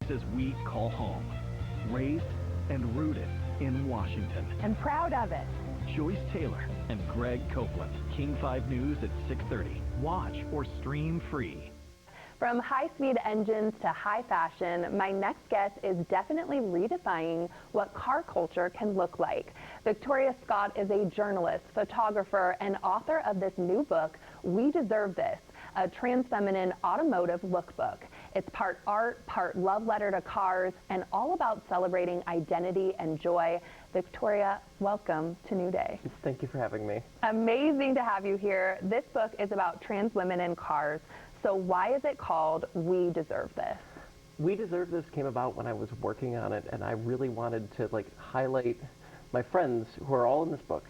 As we call home, raised and rooted in Washington. And proud of it. Joyce Taylor and Greg Copeland, King 5 News at 6:30. Watch or stream free. From high-speed engines to high fashion, my next guest is definitely redefining what car culture can look like. Victoria Scott is a journalist, photographer, and author of this new book, We Deserve This, a trans-feminine automotive lookbook. It's part art, part love letter to cars, and all about celebrating identity and joy. Victoria, welcome to New Day. Thank you for having me. Amazing to have you here. This book is about trans women in cars. So why is it called We Deserve This? We Deserve This came about when I was working on it, and I really wanted to highlight my friends who are all in this book.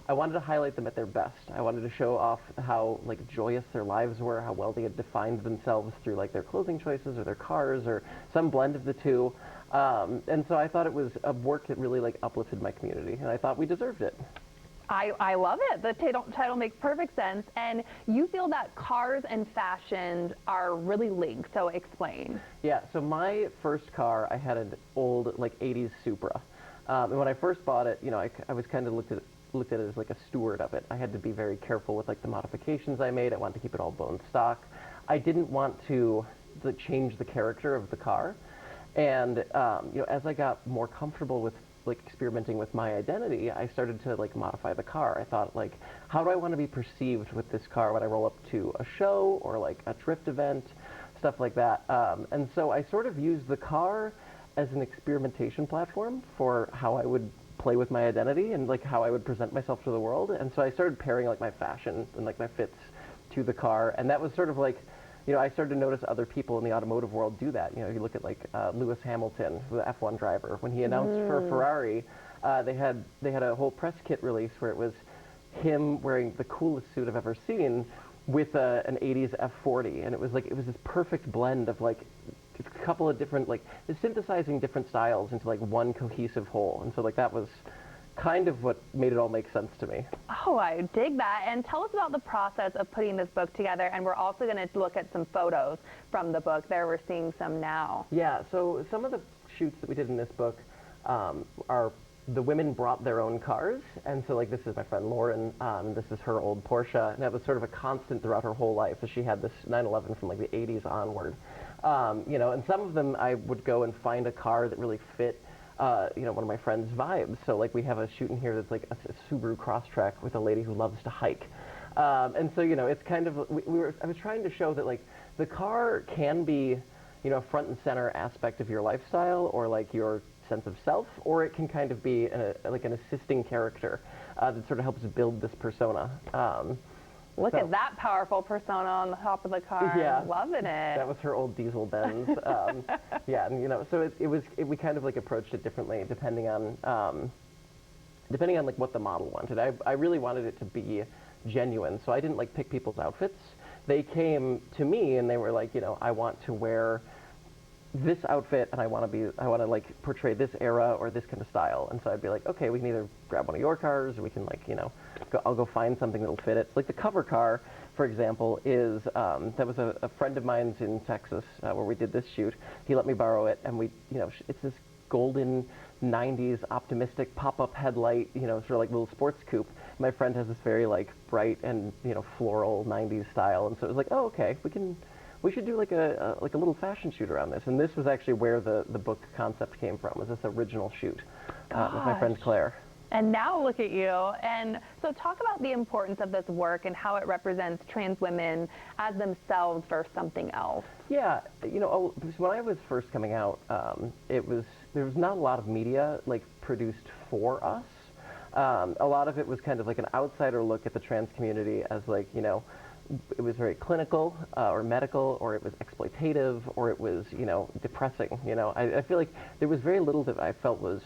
I wanted to highlight them at their best. I wanted to show off how joyous their lives were, how well they had defined themselves through their clothing choices or their cars or some blend of the two. And so I thought it was a work that really uplifted my community, and I thought we deserved it. I love it. The title makes perfect sense. And you feel that cars and fashion are really linked, so explain. Yeah, so my first car, I had an old 80s Supra. And when I first bought it, I was kind of looked at it as a steward of it. I had to be very careful with the modifications I made. I wanted to keep it all bone stock. I didn't want to change the character of the car. And as I got more comfortable with experimenting with my identity, I started to modify the car. I thought how do I want to be perceived with this car when I roll up to a show or a drift event, stuff like that. And so I sort of used the car as an experimentation platform for how I would play with my identity and how I would present myself to the world. And so I started pairing my fashion and my fits to the car, and that was sort of I started to notice other people in the automotive world do that. You look at Lewis Hamilton, the F1 driver. When he announced for Ferrari, they had a whole press kit release where it was him wearing the coolest suit I've ever seen with an 80s F40, and it was this perfect blend of a couple of different synthesizing different styles into one cohesive whole. And so that was kind of what made it all make sense to me. Oh, I dig that. And tell us about the process of putting this book together. And we're also going to look at some photos from the book. There, we're seeing some now. Yeah, so some of the shoots that we did in this book are the women brought their own cars. And so this is my friend Lauren. This is her old Porsche. And that was sort of a constant throughout her whole life. So she had this 911 from the 80s onward. And some of them I would go and find a car that really fit one of my friend's vibes. So we have a shoot in here that's a Subaru Crosstrek with a lady who loves to hike. And so, it's kind of, I was trying to show that the car can be, a front and center aspect of your lifestyle or your sense of self, or it can kind of be an assisting character that sort of helps build this persona. Look at that powerful persona on the top of the car. Yeah, loving it. That was her old diesel Benz. Yeah, and so we kind of approached it differently depending on what the model wanted. I really wanted it to be genuine, so I didn't pick people's outfits. They came to me and they were I want to wear this outfit and I want to portray this era or this kind of style. And so I'd be okay, we can either grab one of your cars or we can I'll go find something that'll fit it. The cover car, for example, is that was a friend of mine's in Texas where we did this shoot. He let me borrow it, and we it's this golden 90s optimistic pop-up headlight, sort of little sports coupe. My friend has this very bright and floral 90s style, and so it was oh, okay, we should do a little fashion shoot around this. And this was actually where the book concept came from, was this original shoot with my friend Claire. And now look at you. And so talk about the importance of this work and how it represents trans women as themselves versus something else. Yeah, when I was first coming out, there was not a lot of media produced for us. A lot of it was kind of an outsider look at the trans community as it was very clinical or medical, or it was exploitative, or it was depressing. I feel there was very little that I felt was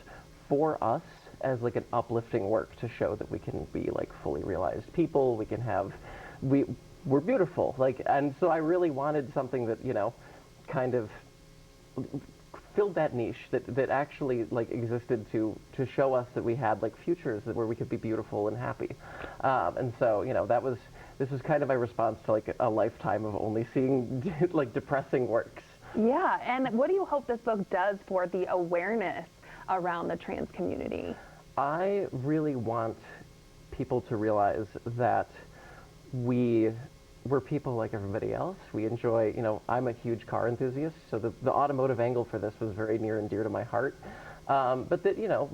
for us as an uplifting work to show that we can be fully realized people. We can have we're beautiful. And so I really wanted something that kind of filled that niche that actually existed to show us that we had futures where we could be beautiful and happy. And so this was kind of my response to a lifetime of only seeing depressing works. Yeah, and what do you hope this book does for the awareness around the trans community? I really want people to realize that we're people like everybody else. We enjoy, I'm a huge car enthusiast, so the automotive angle for this was very near and dear to my heart. But that,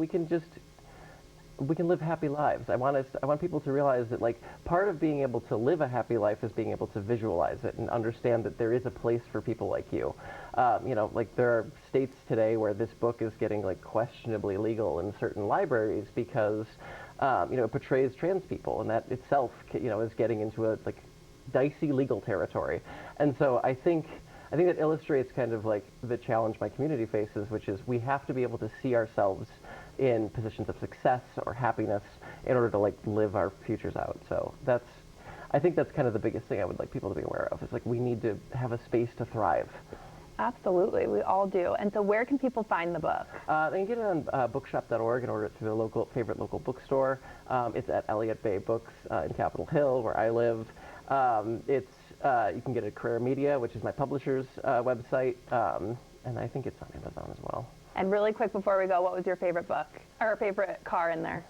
we can live happy lives. I want people to realize that, like, part of being able to live a happy life is being able to visualize it and understand that there is a place for people like you. Like, there are states today where this book is getting, like, questionably legal in certain libraries because, it portrays trans people, and that itself, is getting into a, like, dicey legal territory. And so I think it illustrates kind of like the challenge my community faces, which is we have to be able to see ourselves in positions of success or happiness in order to, like, live our futures out. So I think that's kind of the biggest thing I would like people to be aware of. Is, like, we need to have a space to thrive. Absolutely, we all do. And so where can people find the book? They can get it on bookshop.org and order it through their favorite local bookstore. It's at Elliott Bay Books in Capitol Hill, where I live. You can get it at Career Media, which is my publisher's website, and I think it's on Amazon as well. And really quick before we go, what was your favorite book or favorite car in there?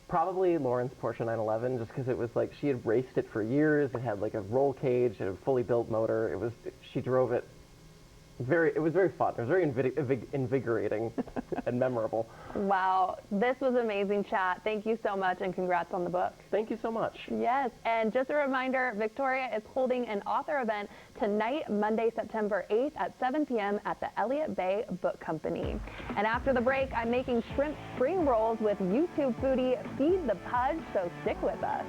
Probably Lauren's Porsche 911, just because it was like she had raced it for years. It had like a roll cage, it had a fully built motor. She drove it. It was very fun. It was very invigorating and memorable. Wow, this was amazing chat. Thank you so much, and congrats on the book. Thank you so much. Yes, and just a reminder, Victoria is holding an author event tonight, Monday, September 8th at 7 p.m. at the Elliott Bay Book Company. And after the break, I'm making shrimp spring rolls with YouTube foodie Feed the Pudge, so stick with us.